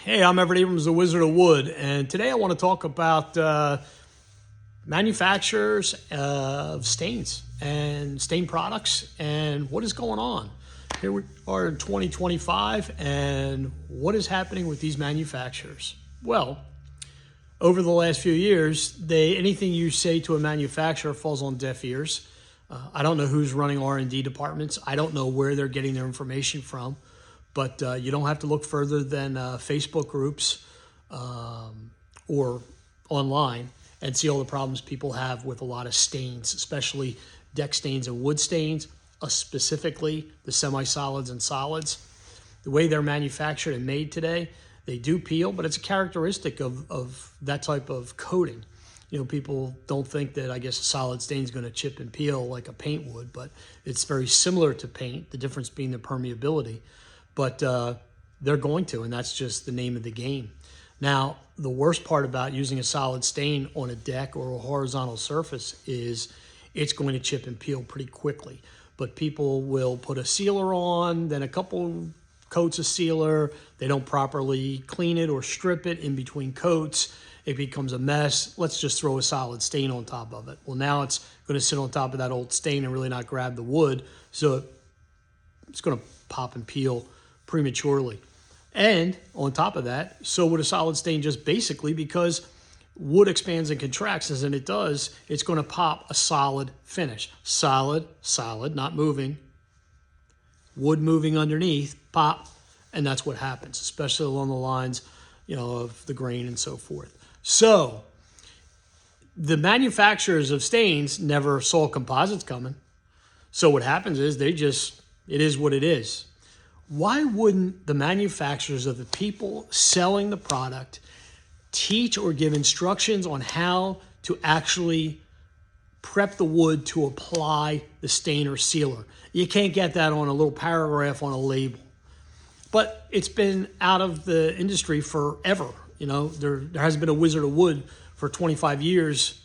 Hey, I'm Everett Abrams, the Wizard of Wood, and today I want to talk about manufacturers of stains and stain products and what is going on. Here we are in 2025, and what is happening with these manufacturers? Well, over the last few years, anything you say to a manufacturer falls on deaf ears. I don't know who's running R&D departments. I don't know where they're getting their information from. But you don't have to look further than Facebook groups or online and see all the problems people have with a lot of stains, especially deck stains and wood stains, specifically the semi-solids and solids. The way they're manufactured and made today, they do peel, but it's a characteristic of that type of coating. You know, people don't think that, I guess, a solid stain is going to chip and peel like a paint would, but it's very similar to paint, the difference being the permeability. But they're going to, and that's just the name of the game. Now, the worst part about using a solid stain on a deck or a horizontal surface is it's going to chip and peel pretty quickly. But people will put a sealer on, then a couple coats of sealer. They don't properly clean it or strip it in between coats. It becomes a mess. Let's just throw a solid stain on top of it. Well, now it's going to sit on top of that old stain and really not grab the wood. So it's going to pop and peel prematurely. And on top of that, so would a solid stain, just basically because wood expands and contracts, as it does, it's going to pop a solid finish. Solid, solid, not moving. Wood moving underneath, pop, and that's what happens, especially along the lines, of the grain and so forth. So the manufacturers of stains never saw composites coming. So what happens is it is what it is. Why wouldn't the manufacturers of the people selling the product teach or give instructions on how to actually prep the wood to apply the stain or sealer? You can't get that on a little paragraph on a label. But it's been out of the industry forever. There hasn't been a Wizard of Wood for 25 years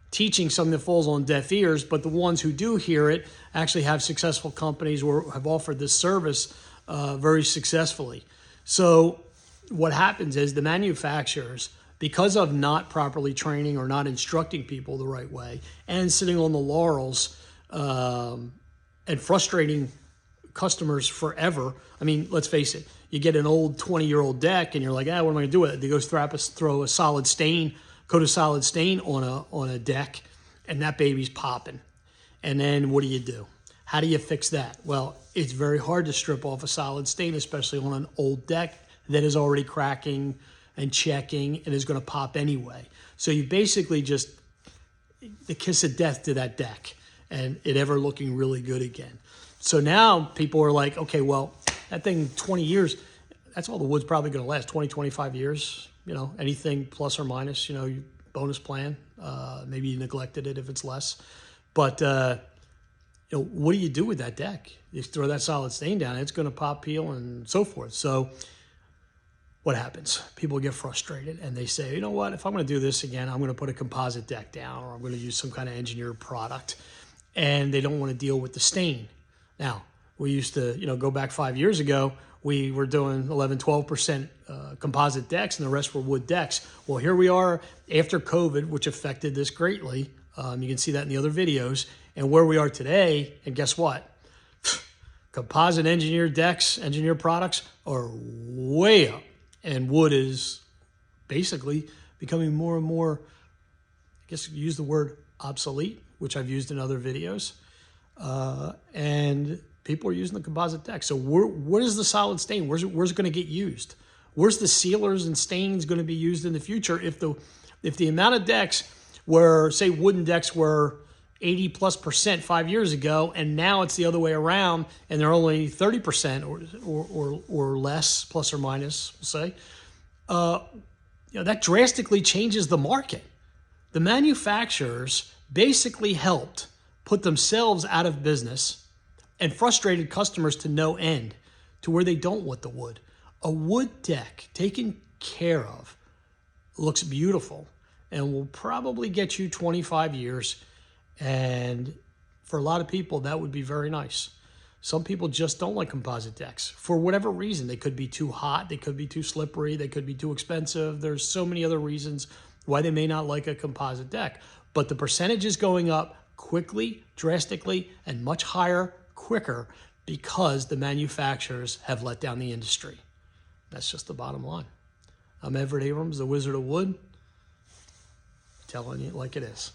teaching something that falls on deaf ears, but the ones who do hear it actually have successful companies or have offered this service very successfully. So what happens is the manufacturers, because of not properly training or not instructing people the right way and sitting on the laurels and frustrating customers forever. I mean, let's face it, you get an old 20-year-old deck and you're like, what am I going to do with it? They go throw a solid stain, coat a solid stain on a deck, and that baby's popping. And then what do? How do you fix that? Well, it's very hard to strip off a solid stain, especially on an old deck that is already cracking and checking and is going to pop anyway. So you basically just the kiss of death to that deck and it ever looking really good again. So now people are like, okay, well, that thing 20 years, that's all the wood's probably going to last, 20, 25 years. Anything plus or minus, bonus plan. Maybe you neglected it if it's less. But, what do you do with that deck? You throw that solid stain down, it's going to pop, peel, and so forth. So what happens? People get frustrated and they say, you know what, if I'm going to do this again, I'm going to put a composite deck down or I'm going to use some kind of engineered product. And they don't want to deal with the stain. Now, we used to, go back 5 years ago, we were doing 11, 12% composite decks and the rest were wood decks. Well, here we are after COVID, which affected this greatly. You can see that in the other videos. And where we are today, and guess what? Composite engineered decks, engineered products are way up. And wood is basically becoming more and more, I guess you use the word obsolete, which I've used in other videos. And people are using the composite deck. So where's the solid stain? Where's it going to get used? Where's the sealers and stains going to be used in the future if the amount of decks where, say, wooden decks were 80+% 5 years ago, and now it's the other way around, and they're only 30% or less, plus or minus, say, that drastically changes the market. The manufacturers basically helped put themselves out of business and frustrated customers to no end, to where they don't want the wood. A wood deck taken care of looks beautiful and will probably get you 25 years. And for a lot of people, that would be very nice. Some people just don't like composite decks for whatever reason. They could be too hot, they could be too slippery, they could be too expensive. There's so many other reasons why they may not like a composite deck. But the percentage is going up quickly, drastically, and much higher quicker because the manufacturers have let down the industry. That's just the bottom line. I'm Everett Abrams, the Wizard of Wood, telling you like it is.